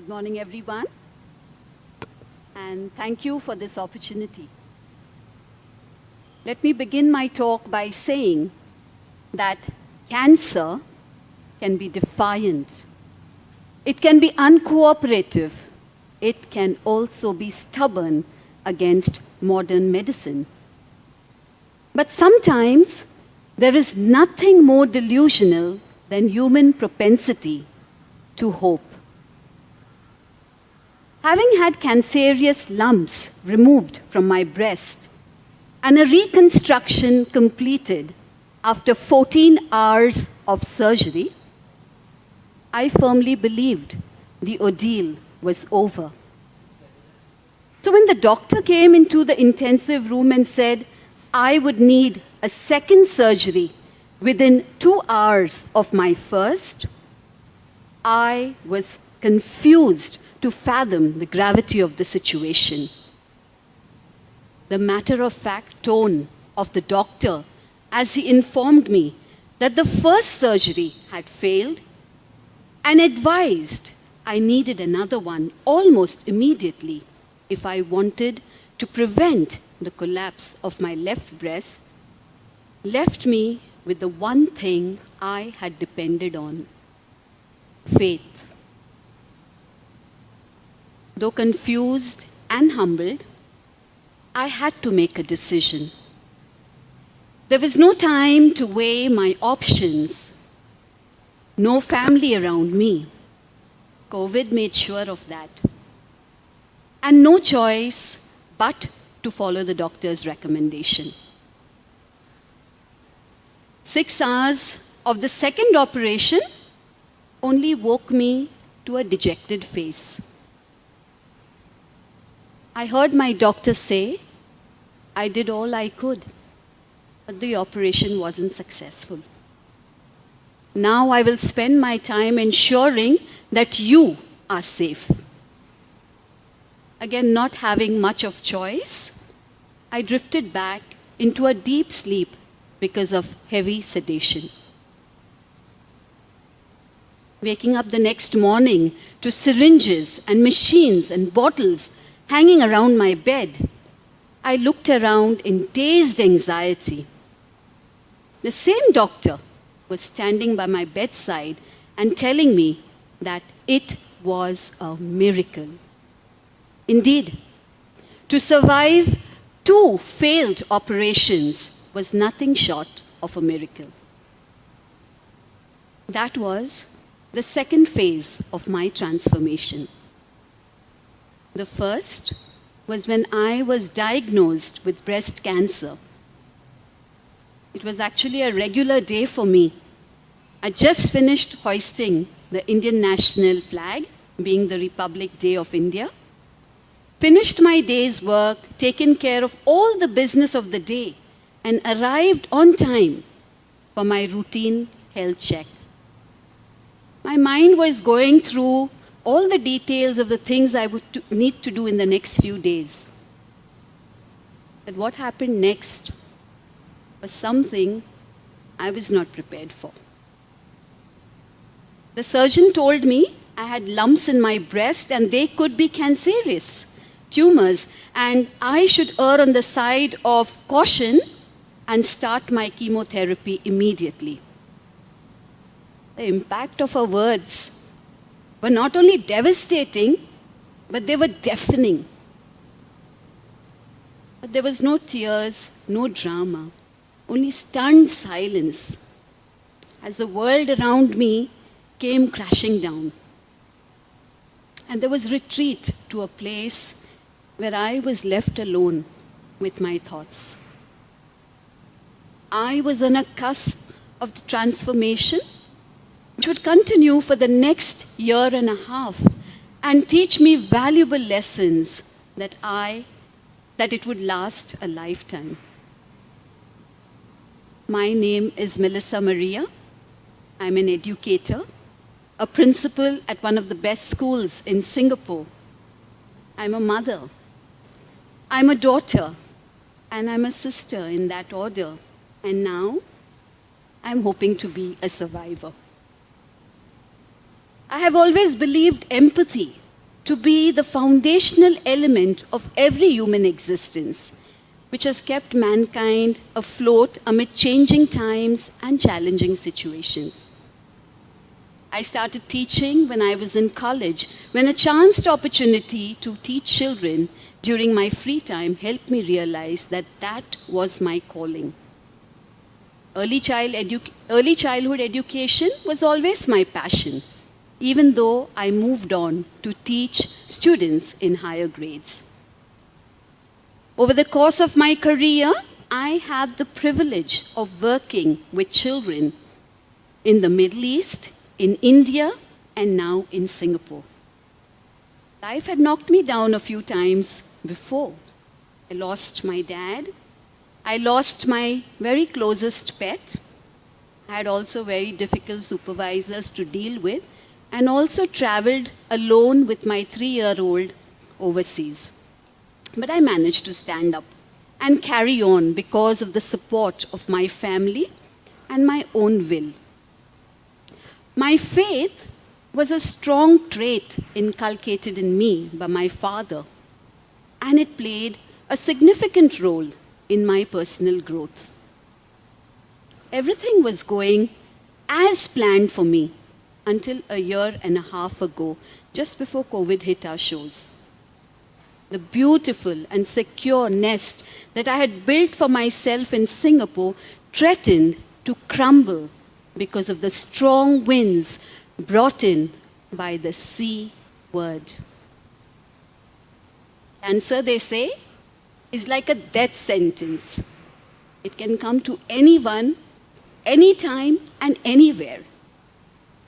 Good morning, everyone, and thank you for this opportunity. Let me begin my talk by saying that cancer can be defiant. It can be uncooperative. It can also be stubborn against modern medicine. But sometimes there is nothing more delusional than human propensity to hope. Having had cancerous lumps removed from my breast and a reconstruction completed after 14 hours of surgery, I firmly believed the ordeal was over. So when the doctor came into the intensive room and said I would need a second surgery within 2 hours of my first, I was confused to fathom the gravity of the situation. The matter-of-fact tone of the doctor as he informed me that the first surgery had failed and advised I needed another one almost immediately if I wanted to prevent the collapse of my left breast left me with the one thing I had depended on: faith. Though confused and humbled, I had to make a decision. There was no time to weigh my options. No family around me. COVID made sure of that. And no choice but to follow the doctor's recommendation. 6 hours of the second operation only woke me to a dejected face. I heard my doctor say I did all I could, but the operation wasn't successful. Now I will spend my time ensuring that you are safe. Again, not having much of choice, I drifted back into a deep sleep because of heavy sedation. Waking up the next morning to syringes and machines and bottles hanging around my bed, I looked around in dazed anxiety. The same doctor was standing by my bedside and telling me that it was a miracle. Indeed, to survive 2 failed operations was nothing short of a miracle. That was the second phase of my transformation. The first was when I was diagnosed with breast cancer. It was actually a regular day for me. I just finished hoisting the Indian national flag, being the Republic Day of India, finished my day's work, taken care of all the business of the day, and arrived on time for my routine health check. My mind was going through all the details of the things I would need to do in the next few days. But what happened next was something I was not prepared for. The surgeon told me I had lumps in my breast and they could be cancerous tumors, and I should err on the side of caution and start my chemotherapy immediately. The impact of her words were not only devastating, but they were deafening. But there was no tears, no drama, only stunned silence as the world around me came crashing down. And there was retreat to a place where I was left alone with my thoughts. I was on a cusp of the transformation which would continue for the next year and a half and teach me valuable lessons that it would last a lifetime. My name is Melissa Maria. I'm an educator, a principal at one of the best schools in Singapore. I'm a mother. I'm a daughter, and I'm a sister in that order. And now, I'm hoping to be a survivor. I have always believed empathy to be the foundational element of every human existence, which has kept mankind afloat amid changing times and challenging situations. I started teaching when I was in college, when a chanced opportunity to teach children during my free time helped me realize that that was my calling. Early childhood education was always my passion, even though I moved on to teach students in higher grades. Over the course of my career, I had the privilege of working with children in the Middle East, in India, and now in Singapore. Life had knocked me down a few times before. I lost my dad. I lost my very closest pet. I had also very difficult supervisors to deal with, and also traveled alone with my 3-year-old overseas. But I managed to stand up and carry on because of the support of my family and my own will. My faith was a strong trait inculcated in me by my father, and it played a significant role in my personal growth. Everything was going as planned for me until a year and a half ago, just before COVID hit our shores. The beautiful and secure nest that I had built for myself in Singapore threatened to crumble because of the strong winds brought in by the C word. Cancer, they say, is like a death sentence. It can come to anyone, anytime, and anywhere.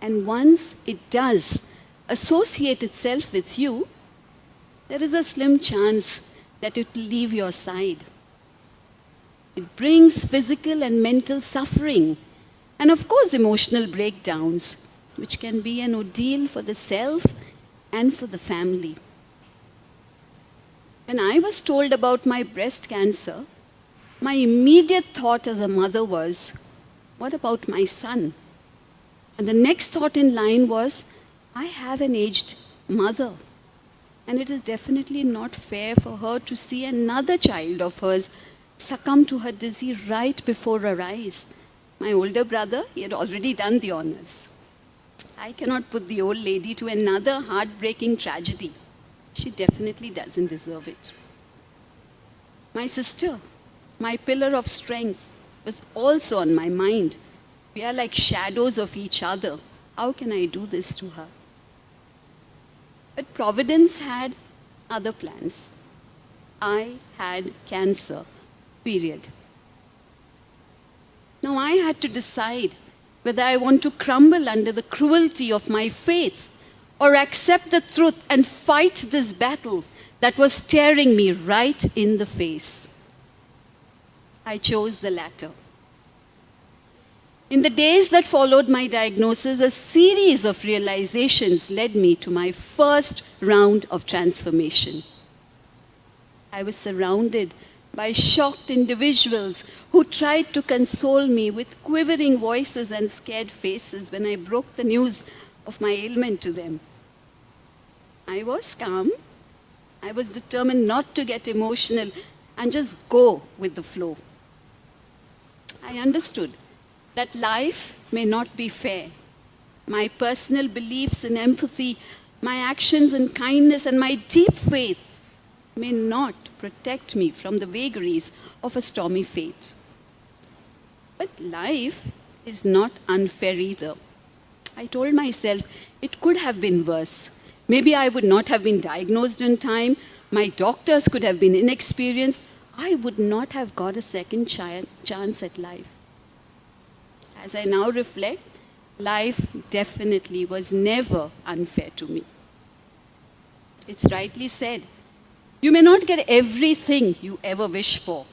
And once it does associate itself with you, there is a slim chance that it will leave your side. It brings physical and mental suffering, and of course emotional breakdowns, which can be an ordeal for the self and for the family. When I was told about my breast cancer, my immediate thought as a mother was, what about my son? And the next thought in line was, I have an aged mother, and it is definitely not fair for her to see another child of hers succumb to her disease right before her eyes. My older brother, he had already done the honors. I cannot put the old lady to another heartbreaking tragedy. She definitely doesn't deserve it. My sister, my pillar of strength, was also on my mind. We are like shadows of each other. How can I do this to her? But Providence had other plans. I had cancer, period. Now I had to decide whether I want to crumble under the cruelty of my faith or accept the truth and fight this battle that was staring me right in the face. I chose the latter. In the days that followed my diagnosis, a series of realizations led me to my first round of transformation. I was surrounded by shocked individuals who tried to console me with quivering voices and scared faces when I broke the news of my ailment to them. I was calm. I was determined not to get emotional and just go with the flow. I understood that life may not be fair. My personal beliefs in empathy, my actions in kindness, and my deep faith may not protect me from the vagaries of a stormy fate. But life is not unfair either. I told myself it could have been worse. Maybe I would not have been diagnosed in time. My doctors could have been inexperienced. I would not have got a second chance at life. As I now reflect, life definitely was never unfair to me. It's rightly said, you may not get everything you ever wish for,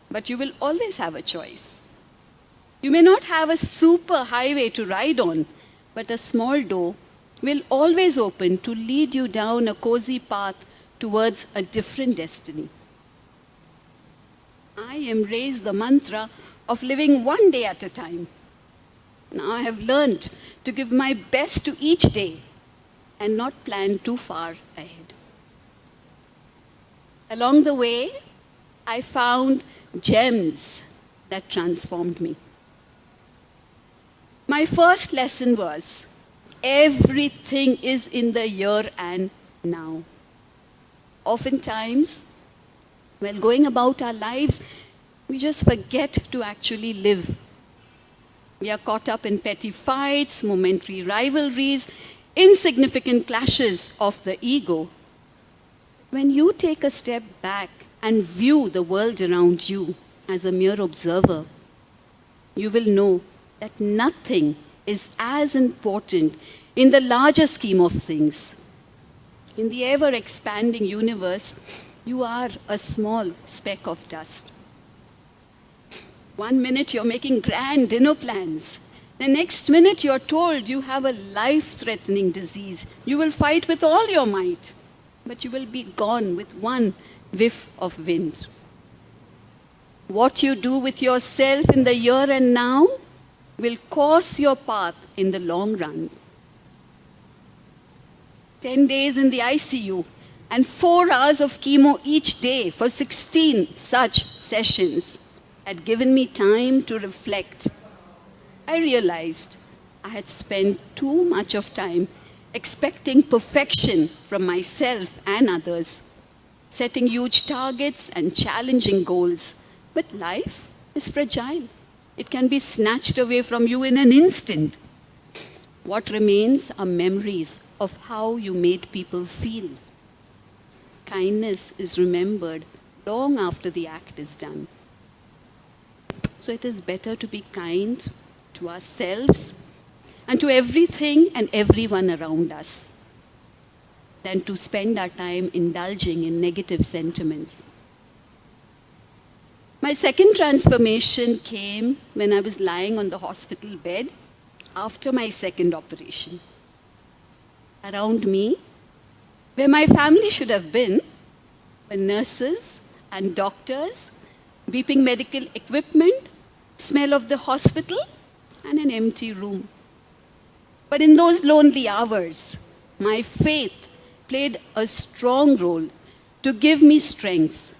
but you will always have a choice. You may not have a super highway to ride on, but a small door will always open to lead you down a cozy path towards a different destiny. I embrace the mantra of living one day at a time. Now I have learned to give my best to each day and not plan too far ahead. Along the way, I found gems that transformed me. My first lesson was, everything is in the here and now. Oftentimes, while going about our lives, we just forget to actually live. We are caught up in petty fights, momentary rivalries, insignificant clashes of the ego. When you take a step back and view the world around you as a mere observer, you will know that nothing is as important in the larger scheme of things. In the ever-expanding universe, you are a small speck of dust. One minute you're making grand dinner plans. The next minute you're told you have a life-threatening disease. You will fight with all your might, but you will be gone with one whiff of wind. What you do with yourself in the here and now will course your path in the long run. 10 days in the ICU and 4 hours of chemo each day for 16 such sessions had given me time to reflect. I realized I had spent too much of time expecting perfection from myself and others, setting huge targets and challenging goals. But life is fragile. It can be snatched away from you in an instant. What remains are memories of how you made people feel. Kindness is remembered long after the act is done. So it is better to be kind to ourselves and to everything and everyone around us than to spend our time indulging in negative sentiments. My second transformation came when I was lying on the hospital bed after my second operation. Around me, where my family should have been, were nurses and doctors, beeping medical equipment, smell of the hospital, and an empty room. But in those lonely hours, my faith played a strong role to give me strength.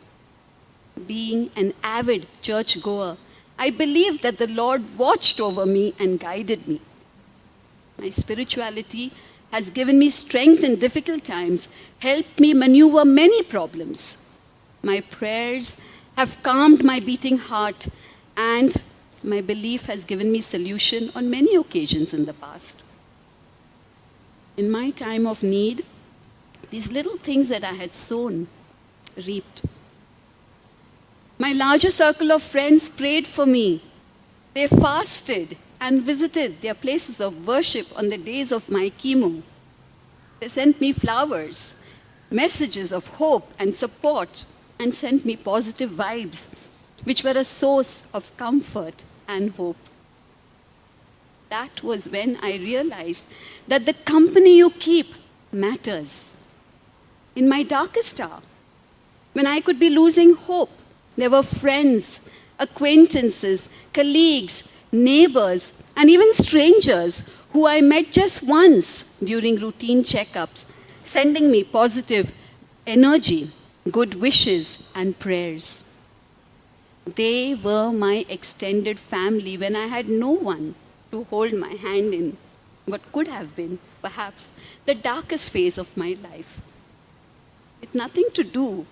Being an avid churchgoer, I believed that the Lord watched over me and guided me. My spirituality has given me strength in difficult times, helped me maneuver many problems. My prayers have calmed my beating heart, and my belief has given me solution on many occasions in the past. In my time of need, these little things that I had sown reaped. My larger circle of friends prayed for me. They fasted and visited their places of worship on the days of my chemo. They sent me flowers, messages of hope and support, and sent me positive vibes, which were a source of comfort and hope. That was when I realized that the company you keep matters. In my darkest hour, when I could be losing hope, there were friends, acquaintances, colleagues, neighbors, and even strangers who I met just once during routine checkups, sending me positive energy, good wishes, and prayers. They were my extended family when I had no one to hold my hand in what could have been, perhaps, the darkest phase of my life. With nothing to do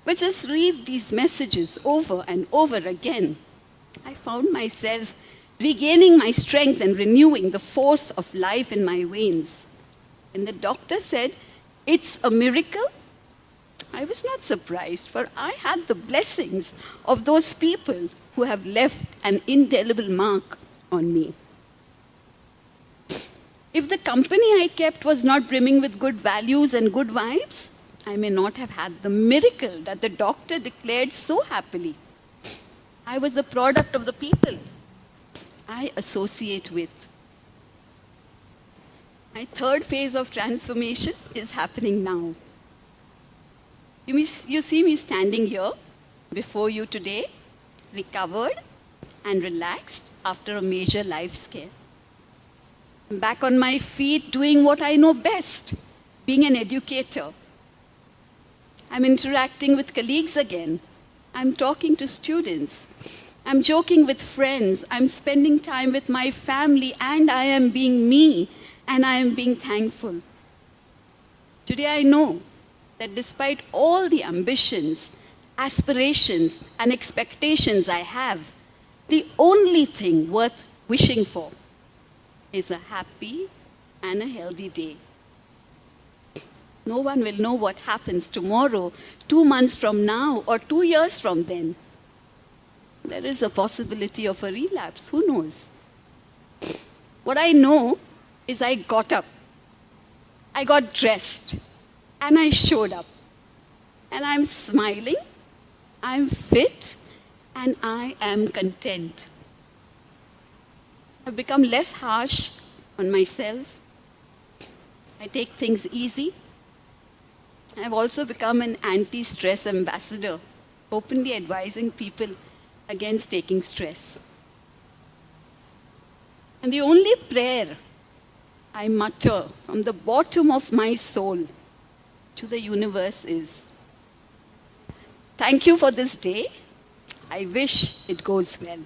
but just read these messages over and over again, I found myself regaining my strength and renewing the force of life in my veins. When the doctor said, "It's a miracle," I was not surprised, for I had the blessings of those people who have left an indelible mark on me. If the company I kept was not brimming with good values and good vibes, I may not have had the miracle that the doctor declared so happily. I was the product of the people I associate with. My third phase of transformation is happening now. You see me standing here before you today, recovered and relaxed after a major life scare. I'm back on my feet doing what I know best, being an educator. I'm interacting with colleagues again. I'm talking to students. I'm joking with friends. I'm spending time with my family, and I am being me, and I am being thankful. Today I know that despite all the ambitions, aspirations, and expectations I have, the only thing worth wishing for is a happy and a healthy day. No one will know what happens tomorrow, 2 months from now, or 2 years from then. There is a possibility of a relapse, who knows? What I know is I got up, I got dressed, and I showed up. And I'm smiling, I'm fit, and I am content. I've become less harsh on myself. I take things easy. I've also become an anti-stress ambassador, openly advising people against taking stress. And the only prayer I mutter from the bottom of my soul to the universe is, thank you for this day. I wish it goes well.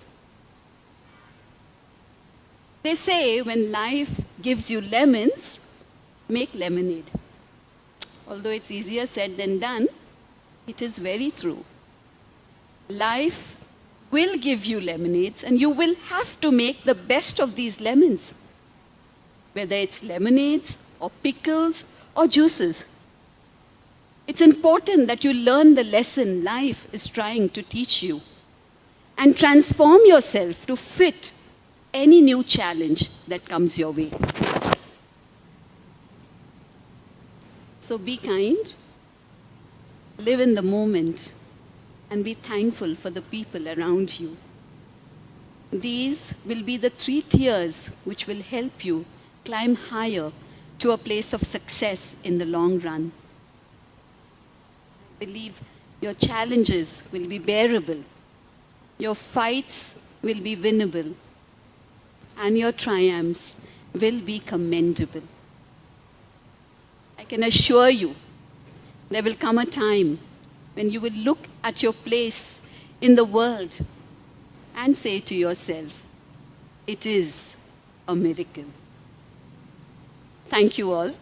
They say when life gives you lemons, make lemonade. Although it's easier said than done, it is very true. Life will give you lemonades, and you will have to make the best of these lemons, whether it's lemonades or pickles or juices. It's important that you learn the lesson life is trying to teach you and transform yourself to fit any new challenge that comes your way. So be kind, live in the moment, and be thankful for the people around you. These will be the 3 tiers which will help you climb higher to a place of success in the long run. I believe your challenges will be bearable, your fights will be winnable, and your triumphs will be commendable. I can assure you, there will come a time when you will look at your place in the world and say to yourself, it is a miracle. Thank you all.